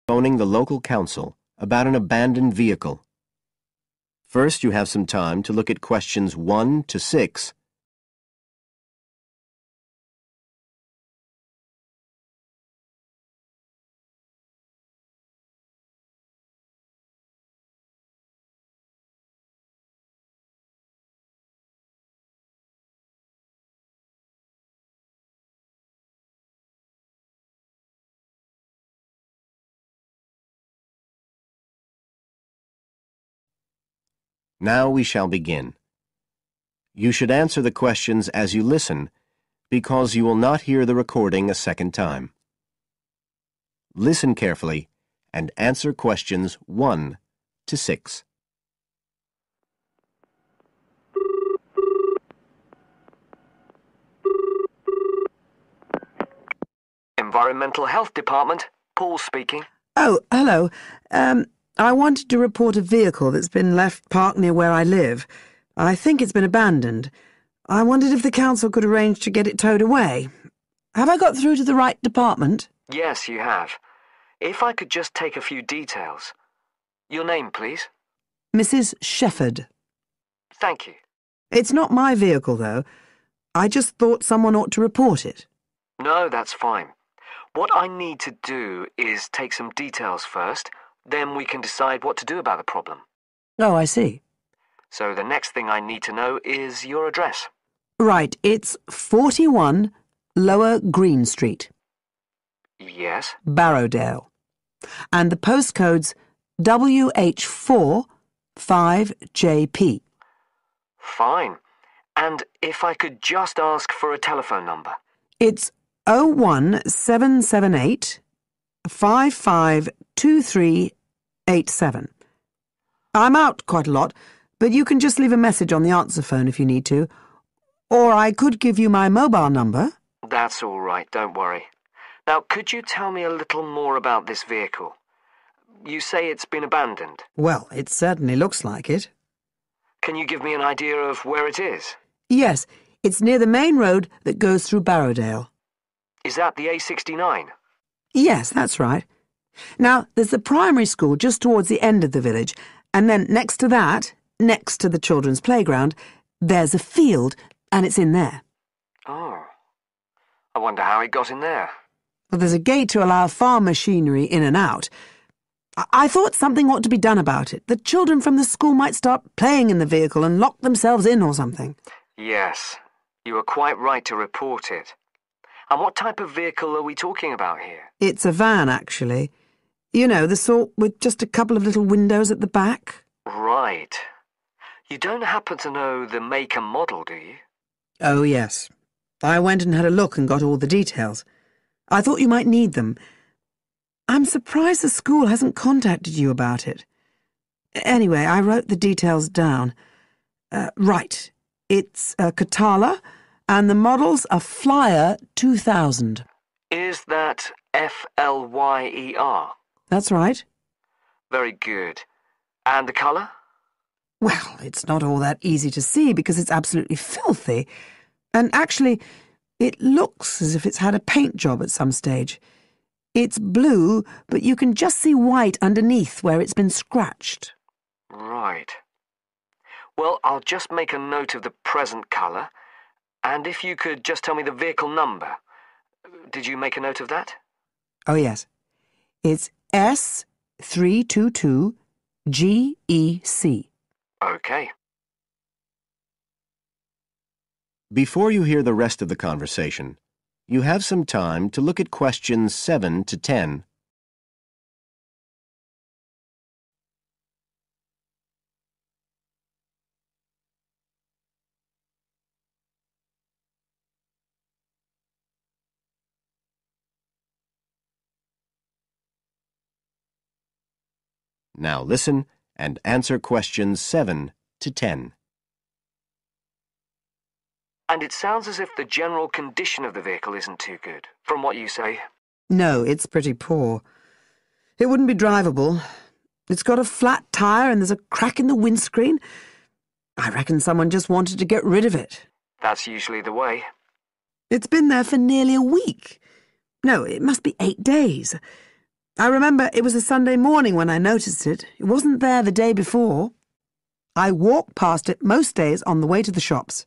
Phoning the local council about an abandoned vehicle. First, you have some time to look at questions 1 to 6. Now we shall begin. You should answer the questions as you listen, because you will not hear the recording a second time. Listen carefully and answer questions 1 to 6. Environmental Health Department, Paul speaking. Oh, hello. I wanted to report a vehicle that's been left parked near where I live. I think it's been abandoned. I wondered if the council could arrange to get it towed away. Have I got through to the right department? Yes, you have. If I could just take a few details. Your name, please? Mrs. Shepherd. Thank you. It's not my vehicle, though. I just thought someone ought to report it. No, that's fine. What I need to do is take some details first, then we can decide what to do about the problem. Oh, I see. So the next thing I need to know is your address. Right, it's 41 Lower Green Street. Yes? Barrowdale. And the postcode's WH4 5JP. Fine. And if I could just ask for a telephone number? It's 01778 552387. I'm out quite a lot, but you can just leave a message on the answer phone if you need to. Or I could give you my mobile number. That's all right, don't worry. Now, could you tell me a little more about this vehicle? You say it's been abandoned. Well, it certainly looks like it. Can you give me an idea of where it is? Yes, it's near the main road that goes through Barrowdale. Is that the A69? Yes, that's right. Now, there's the primary school just towards the end of the village, and then next to that, next to the children's playground, there's a field, and it's in there. Oh. I wonder how it got in there. Well, there's a gate to allow farm machinery in and out. I thought something ought to be done about it. The children from the school might start playing in the vehicle and lock themselves in or something. Yes, you are quite right to report it. And what type of vehicle are we talking about here? It's a van, actually. You know, the sort with just a couple of little windows at the back. Right. You don't happen to know the make and model, do you? Oh, yes. I went and had a look and got all the details. I thought you might need them. I'm surprised the school hasn't contacted you about it. Anyway, I wrote the details down. Right. It's a Catala, and the models are Flyer 2000. Is that Flyer? That's right. Very good. And the colour? Well, it's not all that easy to see because it's absolutely filthy. And actually, it looks as if it's had a paint job at some stage. It's blue, but you can just see white underneath where it's been scratched. Right. Well, I'll just make a note of the present colour, and if you could just tell me the vehicle number. Did you make a note of that? Oh, yes. It's S322GEC. Okay. Before you hear the rest of the conversation, you have some time to look at questions 7 to 10. Now listen and answer questions 7 to 10. And it sounds as if the general condition of the vehicle isn't too good, from what you say. No, it's pretty poor. It wouldn't be drivable. It's got a flat tyre and there's a crack in the windscreen. I reckon someone just wanted to get rid of it. That's usually the way. It's been there for nearly a week. No, it must be 8 days. I remember it was a Sunday morning when I noticed it. It wasn't there the day before. I walk past it most days on the way to the shops.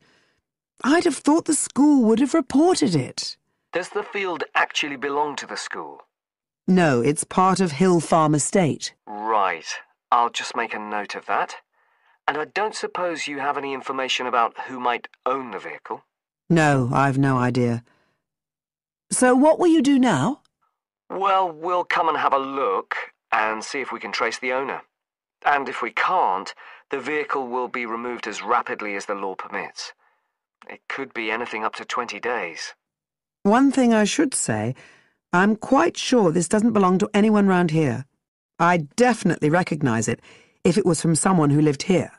I'd have thought the school would have reported it. Does the field actually belong to the school? No, it's part of Hill Farm Estate. Right. I'll just make a note of that. And I don't suppose you have any information about who might own the vehicle? No, I've no idea. So what will you do now? Well, we'll come and have a look and see if we can trace the owner. And if we can't, the vehicle will be removed as rapidly as the law permits. It could be anything up to 20 days. One thing I should say, I'm quite sure this doesn't belong to anyone round here. I'd definitely recognise it if it was from someone who lived here.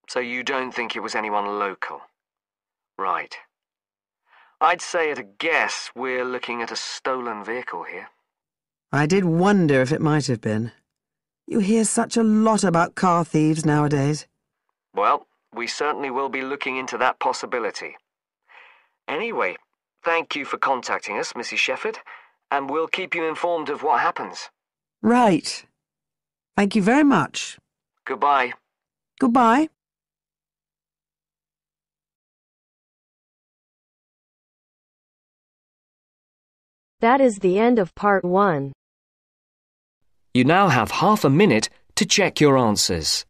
So you don't think it was anyone local? Right. I'd say at a guess we're looking at a stolen vehicle here. I did wonder if it might have been. You hear such a lot about car thieves nowadays. Well, we certainly will be looking into that possibility. Anyway, thank you for contacting us, Mrs. Shefford, and we'll keep you informed of what happens. Right. Thank you very much. Goodbye. Goodbye. That is the end of part 1. You now have half a minute to check your answers.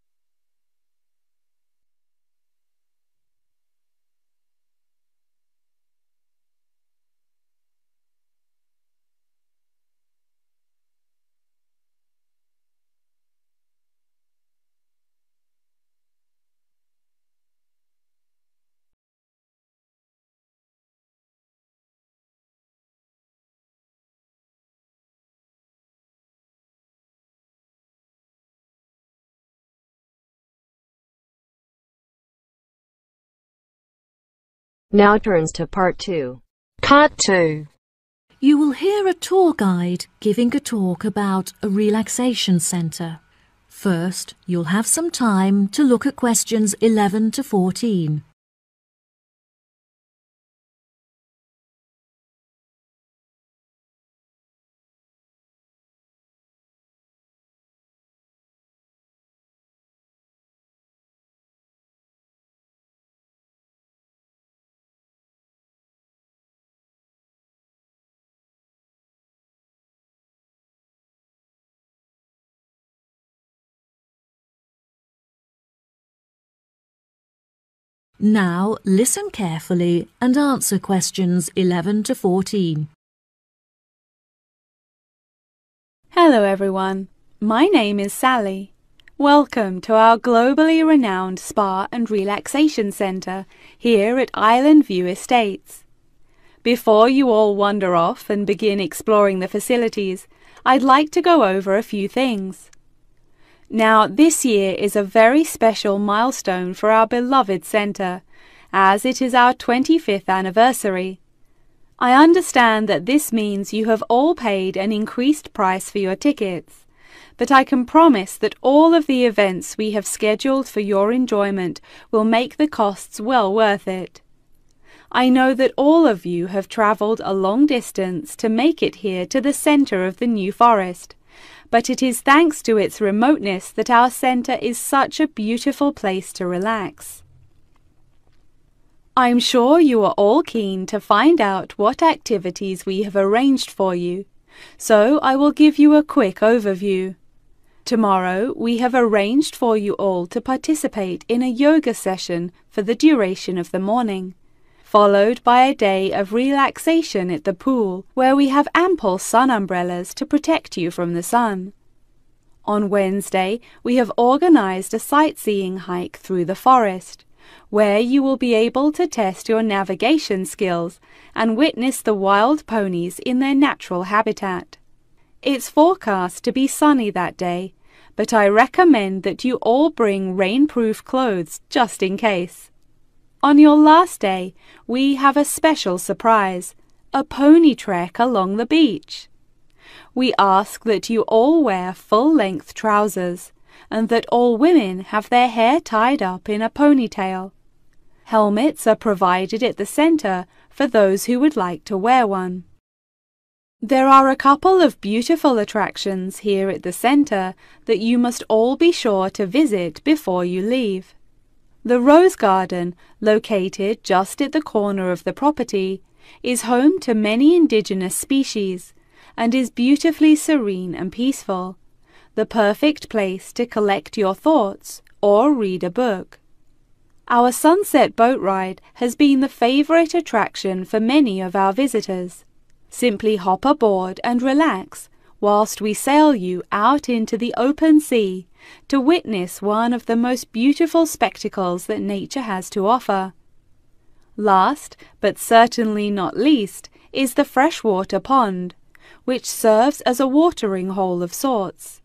Now turns to part 2. Part 2. You will hear a tour guide giving a talk about a relaxation centre. First, you'll have some time to look at questions 11 to 14. Now listen carefully and answer questions 11 to 14. Hello everyone, my name is Sally. Welcome to our globally renowned spa and relaxation centre here at Island View Estates. Before you all wander off and begin exploring the facilities, I'd like to go over a few things. Now, this year is a very special milestone for our beloved centre, as it is our 25th anniversary. I understand that this means you have all paid an increased price for your tickets, but I can promise that all of the events we have scheduled for your enjoyment will make the costs well worth it. I know that all of you have travelled a long distance to make it here to the centre of the New Forest, but it is thanks to its remoteness that our centre is such a beautiful place to relax. I'm sure you are all keen to find out what activities we have arranged for you, so I will give you a quick overview. Tomorrow we have arranged for you all to participate in a yoga session for the duration of the morning, followed by a day of relaxation at the pool, where we have ample sun umbrellas to protect you from the sun. On Wednesday, we have organised a sightseeing hike through the forest, where you will be able to test your navigation skills and witness the wild ponies in their natural habitat. It's forecast to be sunny that day, but I recommend that you all bring rainproof clothes just in case. On your last day, we have a special surprise, a pony trek along the beach. We ask that you all wear full-length trousers and that all women have their hair tied up in a ponytail. Helmets are provided at the centre for those who would like to wear one. There are a couple of beautiful attractions here at the centre that you must all be sure to visit before you leave. The Rose Garden, located just at the corner of the property, is home to many indigenous species and is beautifully serene and peaceful, the perfect place to collect your thoughts or read a book. Our sunset boat ride has been the favourite attraction for many of our visitors. Simply hop aboard and relax whilst we sail you out into the open sea to witness one of the most beautiful spectacles that nature has to offer. Last, but certainly not least, is the freshwater pond, which serves as a watering hole of sorts.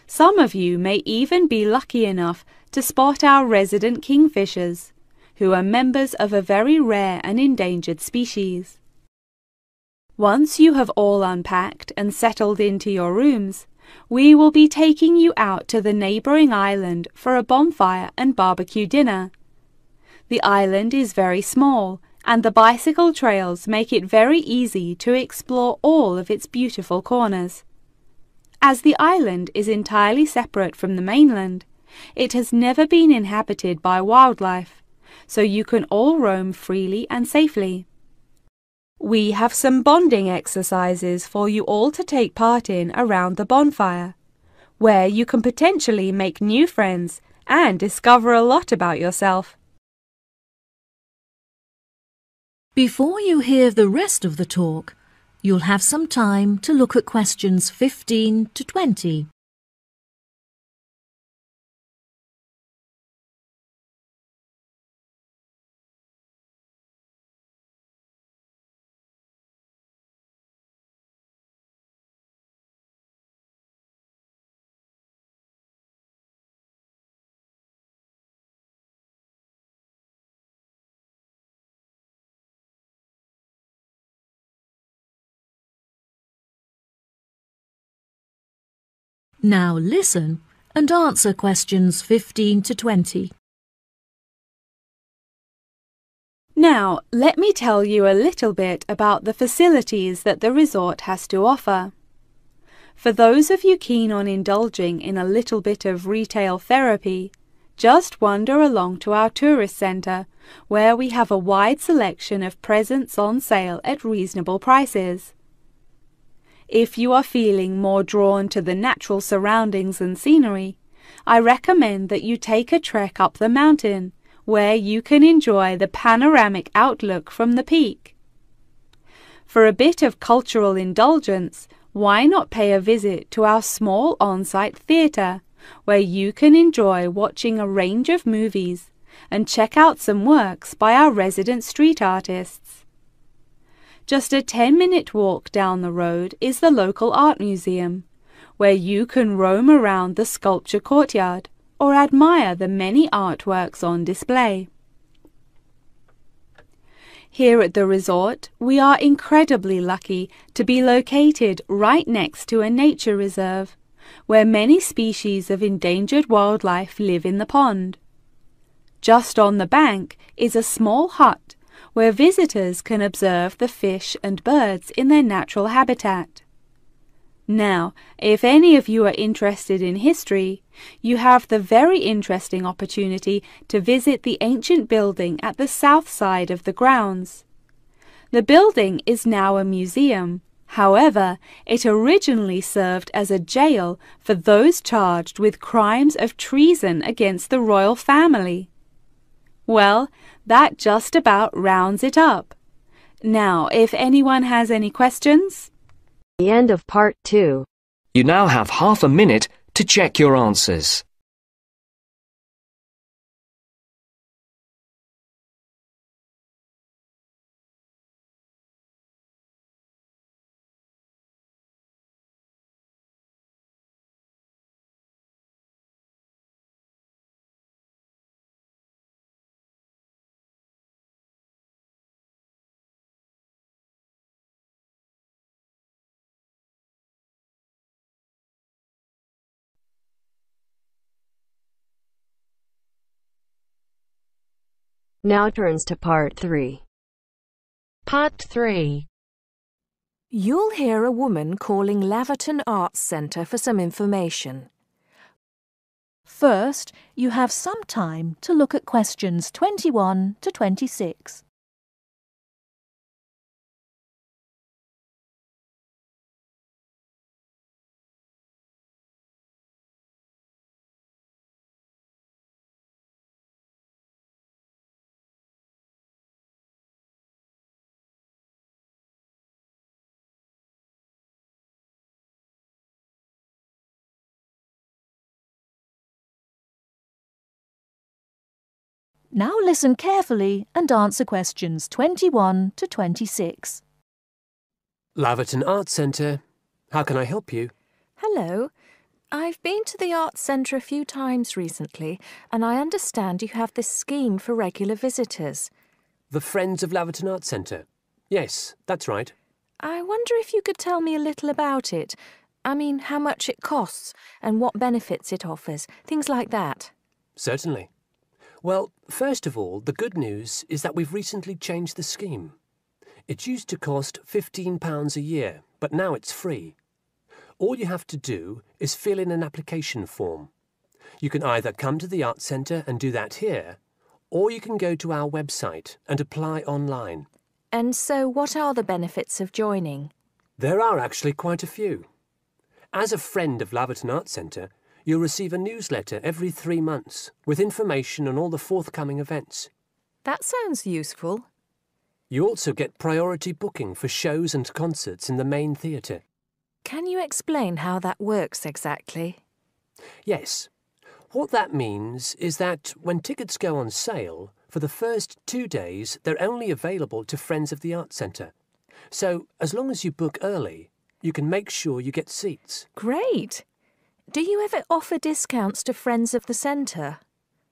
Some of you may even be lucky enough to spot our resident kingfishers, who are members of a very rare and endangered species. Once you have all unpacked and settled into your rooms, we will be taking you out to the neighbouring island for a bonfire and barbecue dinner. The island is very small, and the bicycle trails make it very easy to explore all of its beautiful corners. As the island is entirely separate from the mainland, it has never been inhabited by wildlife, so you can all roam freely and safely. We have some bonding exercises for you all to take part in around the bonfire, where you can potentially make new friends and discover a lot about yourself. Before you hear the rest of the talk, you'll have some time to look at questions 15 to 20. Now listen and answer questions 15 to 20. Now, let me tell you a little bit about the facilities that the resort has to offer. For those of you keen on indulging in a little bit of retail therapy, just wander along to our tourist centre, where we have a wide selection of presents on sale at reasonable prices. If you are feeling more drawn to the natural surroundings and scenery, I recommend that you take a trek up the mountain, where you can enjoy the panoramic outlook from the peak. For a bit of cultural indulgence, why not pay a visit to our small on-site theatre, where you can enjoy watching a range of movies and check out some works by our resident street artists. Just a 10-minute walk down the road is the local art museum, where you can roam around the sculpture courtyard or admire the many artworks on display. Here at the resort, we are incredibly lucky to be located right next to a nature reserve, where many species of endangered wildlife live in the pond. Just on the bank is a small hut where visitors can observe the fish and birds in their natural habitat. Now, if any of you are interested in history, you have the very interesting opportunity to visit the ancient building at the south side of the grounds. The building is now a museum. However, it originally served as a jail for those charged with crimes of treason against the royal family. Well, that just about rounds it up. Now, if anyone has any questions? The end of part 2. You now have half a minute to check your answers. Now turns to part 3. Part 3. You'll hear a woman calling Laverton Arts Centre for some information. First, you have some time to look at questions 21 to 26. Now listen carefully and answer questions 21 to 26. Laverton Arts Centre. How can I help you? Hello. I've been to the Arts Centre a few times recently, and I understand you have this scheme for regular visitors. The Friends of Laverton Arts Centre. Yes, that's right. I wonder if you could tell me a little about it. I mean, how much it costs and what benefits it offers, things like that. Certainly. Well, first of all, the good news is that we've recently changed the scheme. It used to cost £15 a year, but now it's free. All you have to do is fill in an application form. You can either come to the Arts Centre and do that here, or you can go to our website and apply online. And so what are the benefits of joining? There are actually quite a few. As a friend of Laverton Arts Centre, you'll receive a newsletter every 3 months with information on all the forthcoming events. That sounds useful. You also get priority booking for shows and concerts in the main theatre. Can you explain how that works exactly? Yes. What that means is that when tickets go on sale, for the first 2 days they're only available to Friends of the Arts Centre. So as long as you book early, you can make sure you get seats. Great! Do you ever offer discounts to Friends of the Centre?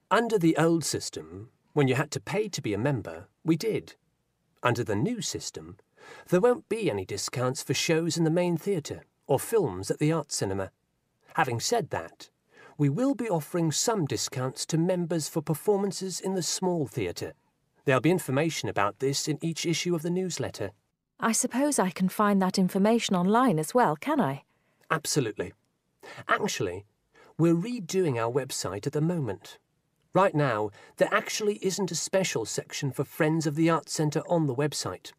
Under the old system, when you had to pay to be a member, we did. Under the new system, there won't be any discounts for shows in the main theatre or films at the Arts Cinema. Having said that, we will be offering some discounts to members for performances in the small theatre. There'll be information about this in each issue of the newsletter. I suppose I can find that information online as well, can I? Absolutely. Actually, we're redoing our website at the moment. Right now, there actually isn't a special section for Friends of the Arts Centre on the website.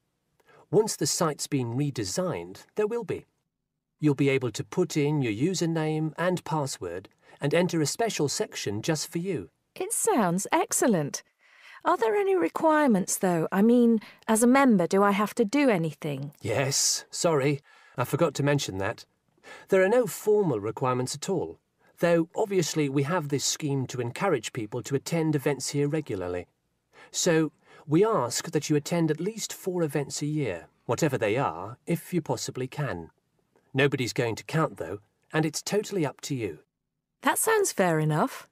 Once the site's been redesigned, there will be. You'll be able to put in your username and password and enter a special section just for you. It sounds excellent. Are there any requirements, though? I mean, as a member, do I have to do anything? Yes, sorry, I forgot to mention that. There are no formal requirements at all, though obviously we have this scheme to encourage people to attend events here regularly. So we ask that you attend at least 4 events a year, whatever they are, if you possibly can. Nobody's going to count, though, and it's totally up to you. That sounds fair enough.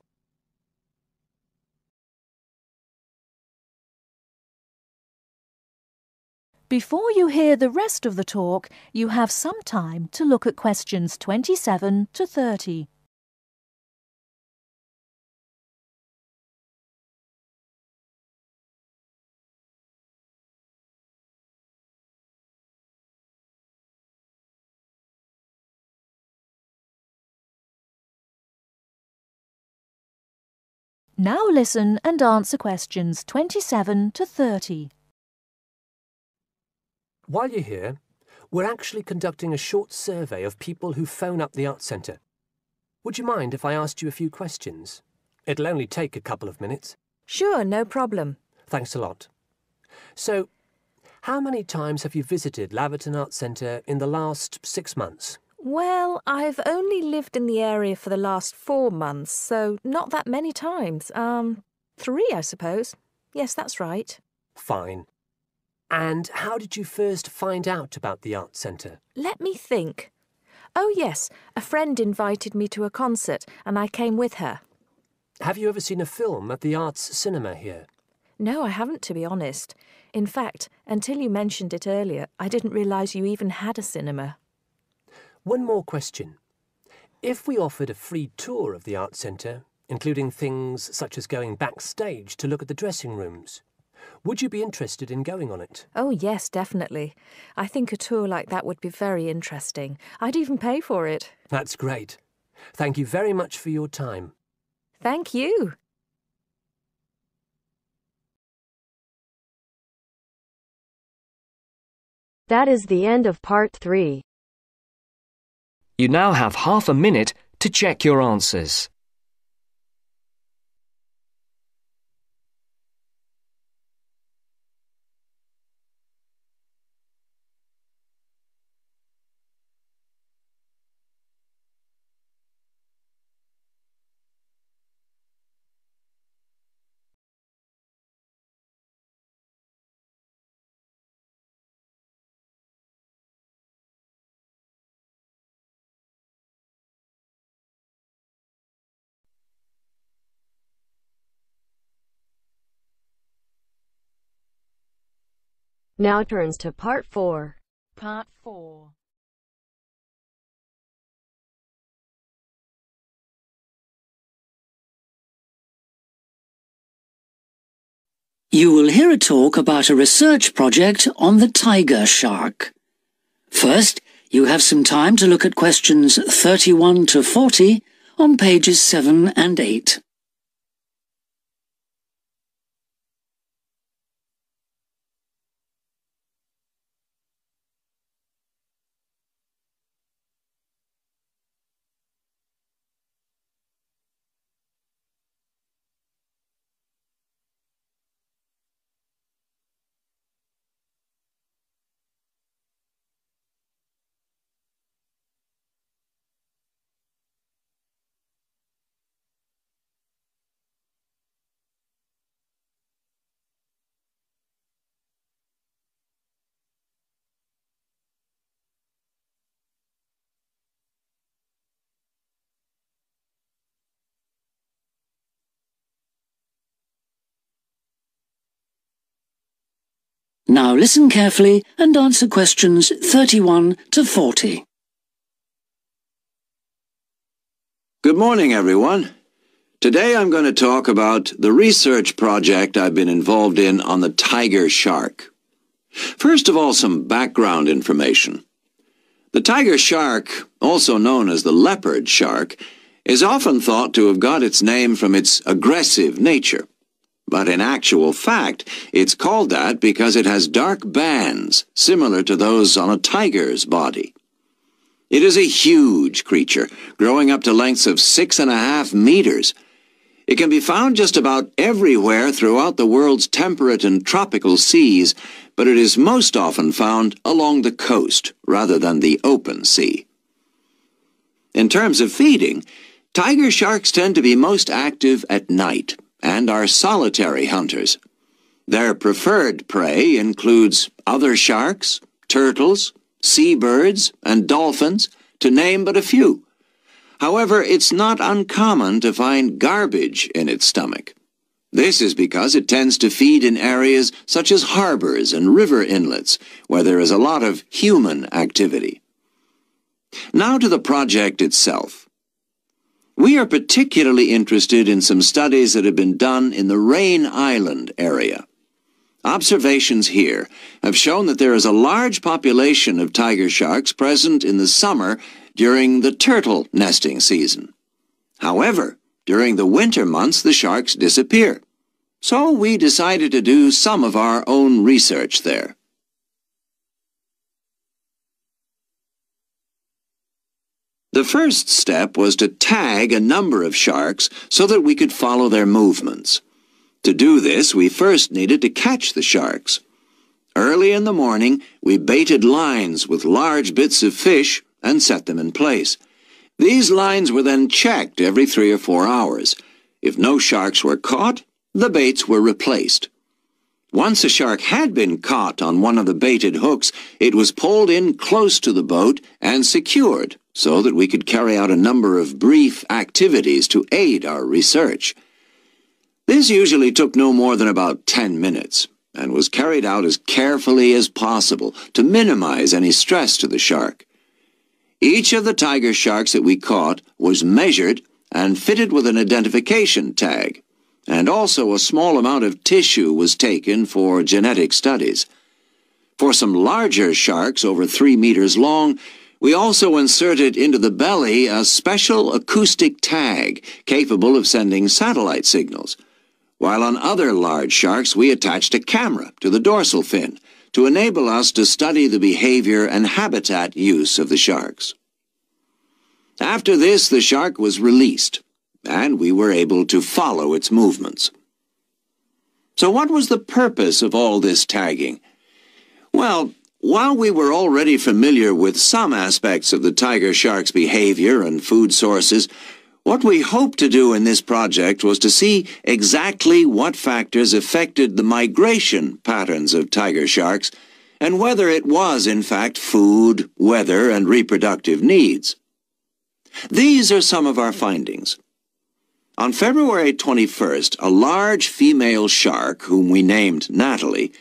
Before you hear the rest of the talk, you have some time to look at questions 27 to 30. Now listen and answer questions 27 to 30. While you're here, we're actually conducting a short survey of people who phone up the Arts Centre. Would you mind if I asked you a few questions? It'll only take a couple of minutes. Sure, no problem. Thanks a lot. So, how many times have you visited Laverton Arts Centre in the last 6 months? Well, I've only lived in the area for the last 4 months, so not that many times. 3, I suppose. Yes, that's right. Fine. And how did you first find out about the Arts Centre? Let me think. Oh, yes, a friend invited me to a concert, and I came with her. Have you ever seen a film at the Arts Cinema here? No, I haven't, to be honest. In fact, until you mentioned it earlier, I didn't realise you even had a cinema. One more question. If we offered a free tour of the Arts Centre, including things such as going backstage to look at the dressing rooms, Would you be interested in going on it? Oh, yes, definitely. I think a tour like that would be very interesting. I'd even pay for it. That's great. Thank you very much for your time. Thank you. That is the end of part 3. You now have half a minute to check your answers. Now turns to part 4. Part 4. You will hear a talk about a research project on the tiger shark. First, you have some time to look at questions 31 to 40 on pages 7 and 8. Now listen carefully and answer questions 31 to 40. Good morning, everyone. Today I'm going to talk about the research project I've been involved in on the tiger shark. First of all, some background information. The tiger shark, also known as the leopard shark, is often thought to have got its name from its aggressive nature. But in actual fact, it's called that because it has dark bands, similar to those on a tiger's body. It is a huge creature, growing up to lengths of 6.5 meters. It can be found just about everywhere throughout the world's temperate and tropical seas, but it is most often found along the coast, rather than the open sea. In terms of feeding, tiger sharks tend to be most active at night, and are solitary hunters. Their preferred prey includes other sharks, turtles, seabirds, and dolphins, to name but a few. However, it's not uncommon to find garbage in its stomach. This is because it tends to feed in areas such as harbors and river inlets, where there is a lot of human activity. Now to the project itself. We are particularly interested in some studies that have been done in the Rain Island area. Observations here have shown that there is a large population of tiger sharks present in the summer during the turtle nesting season. However, during the winter months the sharks disappear. So we decided to do some of our own research there. The first step was to tag a number of sharks so that we could follow their movements. To do this, we first needed to catch the sharks. Early in the morning, we baited lines with large bits of fish and set them in place. These lines were then checked every 3 or 4 hours. If no sharks were caught, the baits were replaced. Once a shark had been caught on one of the baited hooks, it was pulled in close to the boat and secured so that we could carry out a number of brief activities to aid our research. This usually took no more than about 10 minutes and was carried out as carefully as possible to minimize any stress to the shark. Each of the tiger sharks that we caught was measured and fitted with an identification tag, and also a small amount of tissue was taken for genetic studies. For some larger sharks over 3 meters long, we also inserted into the belly a special acoustic tag capable of sending satellite signals, while on other large sharks we attached a camera to the dorsal fin to enable us to study the behavior and habitat use of the sharks. After this, the shark was released, and we were able to follow its movements. So what was the purpose of all this tagging? Well, while we were already familiar with some aspects of the tiger shark's behavior and food sources, what we hoped to do in this project was to see exactly what factors affected the migration patterns of tiger sharks and whether it was, in fact, food, weather, and reproductive needs. These are some of our findings. On February 21st, a large female shark, whom we named Natalie,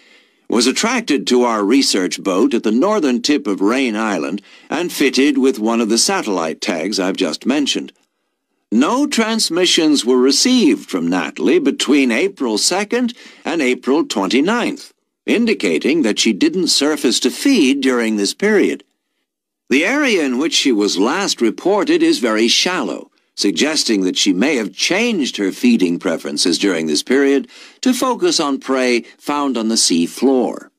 was attracted to our research boat at the northern tip of Rain Island and fitted with one of the satellite tags I've just mentioned. No transmissions were received from Natalie between April 2nd and April 29th, indicating that she didn't surface to feed during this period. The area in which she was last reported is very shallow, suggesting that she may have changed her feeding preferences during this period to focus on prey found on the sea floor.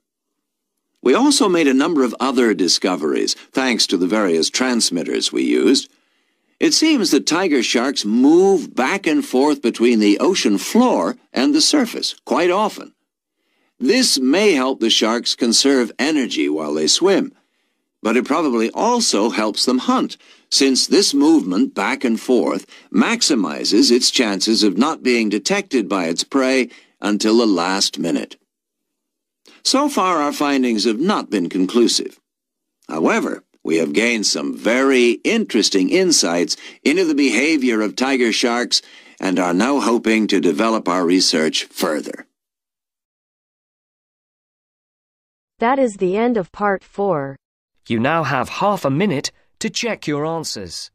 We also made a number of other discoveries, thanks to the various transmitters we used. It seems that tiger sharks move back and forth between the ocean floor and the surface quite often. This may help the sharks conserve energy while they swim, but it probably also helps them hunt, since this movement back and forth maximizes its chances of not being detected by its prey until the last minute. So far, our findings have not been conclusive. However, we have gained some very interesting insights into the behavior of tiger sharks and are now hoping to develop our research further. That is the end of part 4. You now have half a minute to check your answers.